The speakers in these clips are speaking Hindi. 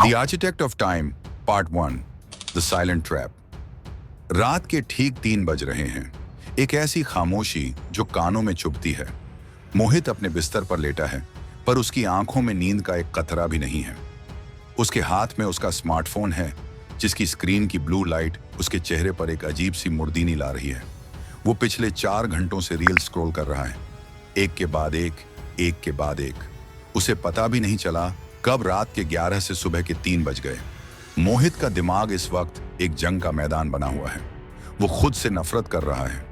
The architect of time part 1 the silent trap. रात के ठीक 3 बज रहे हैं। एक ऐसी खामोशी जो कानों में चुभती है। मोहित अपने बिस्तर पर लेटा है, पर उसकी आंखों में नींद का एक कतरा भी नहीं है। उसके हाथ में उसका स्मार्टफोन है, जिसकी स्क्रीन की ब्लू लाइट उसके चेहरे पर एक अजीब सी मुर्दीनी ला रही है। वो पिछले 4 घंटों से रील स्क्रॉल कर रहा है, एक के बाद एक के बाद एक। उसे पता भी नहीं चला कब रात के 11 से सुबह के 3 बज गए। मोहित का दिमाग इस वक्त एक जंग का मैदान बना हुआ है। वो खुद से नफरत कर रहा है।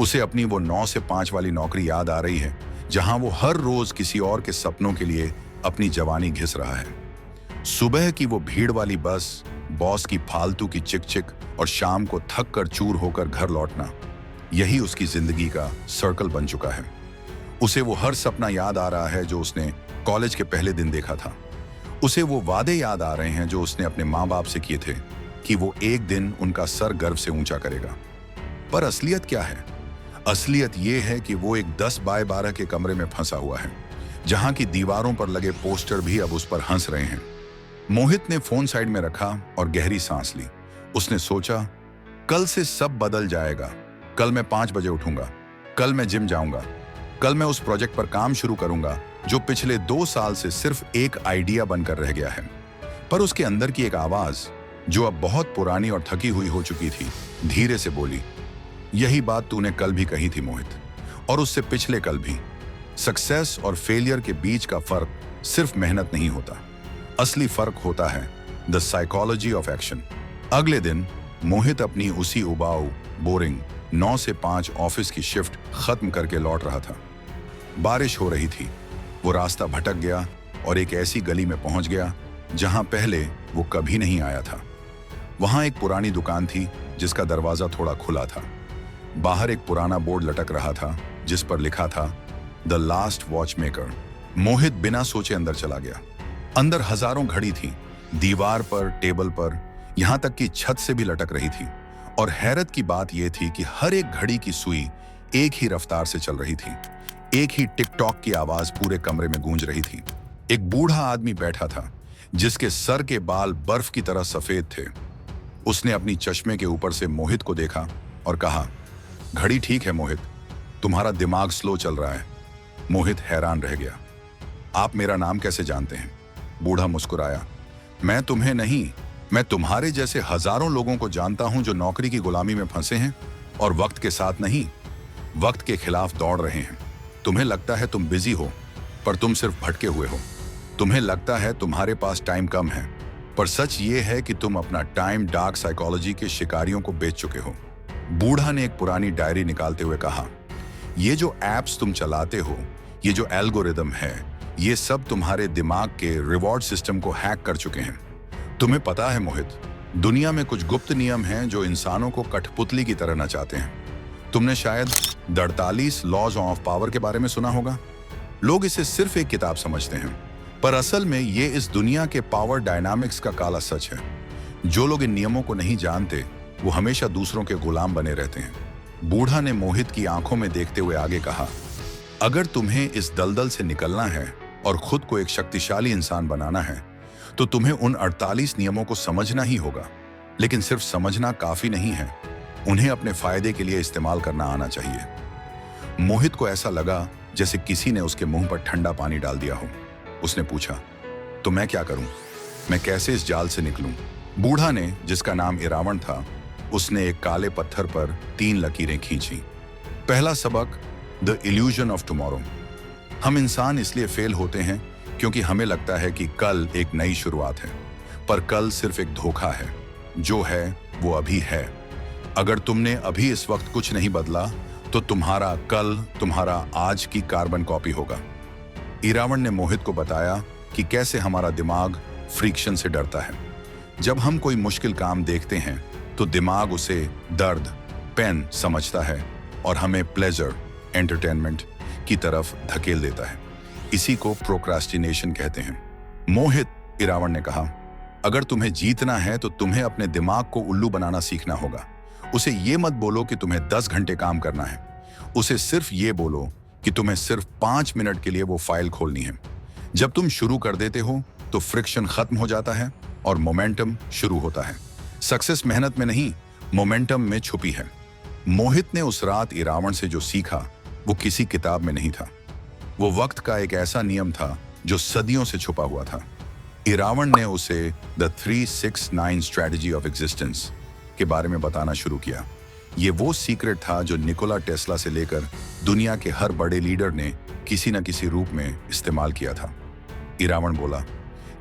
उसे अपनी वो 9 से 5 वाली नौकरी याद आ रही है, जहां वो हर रोज किसी और के सपनों के लिए अपनी जवानी घिस रहा है। सुबह की वो भीड़ वाली बस, बॉस की फालतू की चिक-चिक और शाम को थक कर चूर होकर घर लौटना, यही उसकी जिंदगी का सर्कल बन चुका है। उसे वो हर सपना याद आ रहा है जो उसने कॉलेज के पहले दिन देखा था। उसे वो वादे याद आ रहे हैं जो उसने अपने माँ बाप से किए थे कि वो एक दिन उनका सर गर्व से ऊंचा करेगा। पर असलियत क्या है? असलियत ये है कि वो एक 10 बाय 12 के कमरे में फंसा हुआ है, जहां की दीवारों पर लगे पोस्टर भी अब उस पर हंस रहे हैं। मोहित ने फोन साइड में रखा और गहरी सांस ली। उसने सोचा, कल से सब बदल जाएगा। कल मैं 5 बजे उठूंगा, कल मैं जिम जाऊंगा, कल मैं उस प्रोजेक्ट पर काम शुरू करूंगा जो पिछले 2 साल से सिर्फ एक आइडिया बनकर रह गया है। पर उसके अंदर की एक आवाज, जो अब बहुत पुरानी और थकी हुई हो चुकी थी, धीरे से बोली, यही बात तूने कल भी कही थी मोहित, और उससे पिछले कल भी। सक्सेस और फेलियर के बीच का फर्क सिर्फ मेहनत नहीं होता, असली फर्क होता है द साइकोलॉजी ऑफ एक्शन। अगले दिन मोहित अपनी उसी उबाऊ, बोरिंग 9 से 5 ऑफिस की शिफ्ट खत्म करके लौट रहा था। बारिश हो रही थी। वो रास्ता भटक गया और एक ऐसी गली में पहुंच गया जहां पहले वो कभी नहीं आया था। वहां एक पुरानी दुकान थी जिसका दरवाजा थोड़ा खुला था। बाहर एक पुराना बोर्ड लटक रहा था जिस पर लिखा था द लास्ट वॉच मेकर। मोहित बिना सोचे अंदर चला गया। अंदर हजारों घड़ी थी, दीवार पर, टेबल पर, यहां तक कि छत से भी लटक रही थी। और हैरत की बात यह थी कि हर एक घड़ी की सुई एक ही रफ्तार से चल रही थी। एक ही टिक-टॉक की आवाज पूरे कमरे में गूंज रही थी। एक बूढ़ा आदमी बैठा था जिसके सर के बाल बर्फ की तरह सफेद थे। उसने अपनी चश्मे के ऊपर से मोहित को देखा और कहा, घड़ी ठीक है मोहित, तुम्हारा दिमाग स्लो चल रहा है। मोहित हैरान रह गया। आप मेरा नाम कैसे जानते हैं? बूढ़ा मुस्कुराया। मैं तुम्हें नहीं, मैं तुम्हारे जैसे हजारों लोगों को जानता हूं जो नौकरी की गुलामी में फंसे हैं और वक्त के साथ नहीं, वक्त के खिलाफ दौड़ रहे हैं। तुम्हें लगता है तुम बिजी हो, पर तुम सिर्फ भटके हुए हो। तुम्हें लगता है तुम्हारे पास टाइम कम है, पर सच ये है कि तुम अपना टाइम डार्क साइकोलॉजी के शिकारियों को बेच चुके हो। बूढ़ा ने एक पुरानी डायरी निकालते हुए कहा, ये जो एप्स तुम चलाते हो, ये जो एल्गोरिदम है, ये सब तुम्हारे दिमाग के रिवॉर्ड सिस्टम को हैक कर चुके हैं। तुम्हें पता है मोहित, दुनिया में कुछ गुप्त नियम हैं जो इंसानों को कठपुतली की तरह नचाते हैं। तुमने शायद द 48 लॉज ऑफ पावर के बारे में सुना होगा। लोग इसे सिर्फ एक किताब समझते हैं, पर असल में ये इस दुनिया के पावर डायनामिक्स का काला सच है। जो लोग इन नियमों को नहीं जानते, वो हमेशा दूसरों के गुलाम बने रहते हैं। बूढ़ा ने मोहित की आंखों में देखते हुए आगे कहा, अगर तुम्हें इस दलदल से निकलना है और खुद को एक शक्तिशाली इंसान बनाना है, तो तुम्हें उन 48 नियमों को समझना ही होगा। लेकिन सिर्फ समझना काफी नहीं है, उन्हें अपने फायदे के लिए इस्तेमाल करना आना चाहिए। मोहित को ऐसा लगा जैसे किसी ने उसके मुंह पर ठंडा पानी डाल दिया हो। उसने पूछा, तो मैं क्या करूं? मैं कैसे इस जाल से निकलूं? बूढ़ा ने, जिसका नाम इरावण था, उसने एक काले पत्थर पर 3 लकीरें खींची। पहला सबक, द इल्यूजन ऑफ टुमारो। हम इंसान इसलिए फेल होते हैं क्योंकि हमें लगता है कि कल एक नई शुरुआत है, पर कल सिर्फ एक धोखा है। जो है वो अभी है। अगर तुमने अभी इस वक्त कुछ नहीं बदला, तो तुम्हारा कल तुम्हारा आज की कार्बन कॉपी होगा। इरावण ने मोहित को बताया कि कैसे हमारा दिमाग फ्रिक्शन से डरता है। जब हम कोई मुश्किल काम देखते हैं तो दिमाग उसे दर्द, पेन समझता है और हमें प्लेजर, एंटरटेनमेंट की तरफ धकेल देता है। इसी को प्रोक्रास्टिनेशन कहते हैं। मोहित, इरावण ने कहा, अगर तुम्हें जीतना है तो तुम्हें अपने दिमाग को उल्लू बनाना सीखना होगा। उसे ये मत बोलो कि तुम्हें 10 घंटे काम करना है। उसे सिर्फ ये बोलो कि तुम्हें सिर्फ 5 मिनट के लिए वो फाइल खोलनी है। जब तुम शुरू कर देते हो तो फ्रिक्शन खत्म हो जाता है और मोमेंटम शुरू होता है। सक्सेस मेहनत में नहीं, मोमेंटम में छुपी है। मोहित ने उस रात इरावण से जो सीखा वो किसी किताब में नहीं था। वो वक्त का एक ऐसा नियम था जो सदियों से छुपा हुआ था। इरावण ने उसे द 369 स्ट्रैटेजी ऑफ एग्जिस्टेंस के बारे में बताना शुरू किया। ये वो सीक्रेट था जो निकोला टेस्ला से लेकर दुनिया के हर बड़े लीडर ने किसी न किसी रूप में इस्तेमाल किया था। इरावण बोला,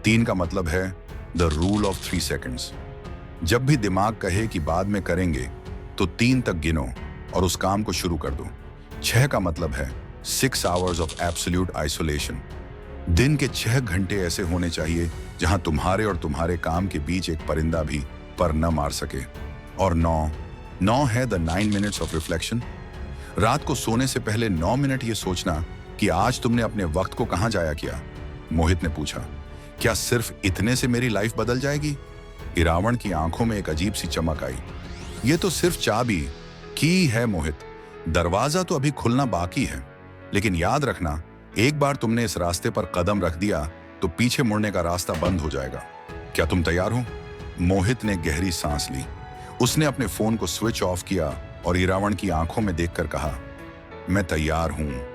3 का मतलब है द रूल ऑफ 3 सेकंड्स। जब भी दिमाग कहे कि बाद में करेंगे तो 3 तक गिनो और उस काम को शुरू कर दो। 6 का मतलब है 6 आवर्स ऑफ एब्सोल्यूट आइसोलेशन। दिन के 6 घंटे ऐसे होने चाहिए जहां तुम्हारे और तुम्हारे काम के बीच एक परिंदा भी पर न मार सके। और 9 है द 9 मिनट्स ऑफ रिफ्लेक्शन। रात को सोने से पहले 9 मिनट ये सोचना कि आज तुमने अपने वक्त को कहां जाया किया। मोहित ने पूछा, क्या सिर्फ इतने से मेरी लाइफ बदल जाएगी? इरावण की आंखों में एक अजीब सी चमक आई। ये तो सिर्फ चाबी की है मोहित, दरवाजा तो अभी खुलना बाकी है। लेकिन याद रखना, एक बार तुमने इस रास्ते पर कदम रख दिया तो पीछे मुड़ने का रास्ता बंद हो जाएगा। क्या तुम तैयार हो? मोहित ने गहरी सांस ली। उसने अपने फोन को स्विच ऑफ किया और इरावण की आंखों में देखकर कहा, मैं तैयार हूं।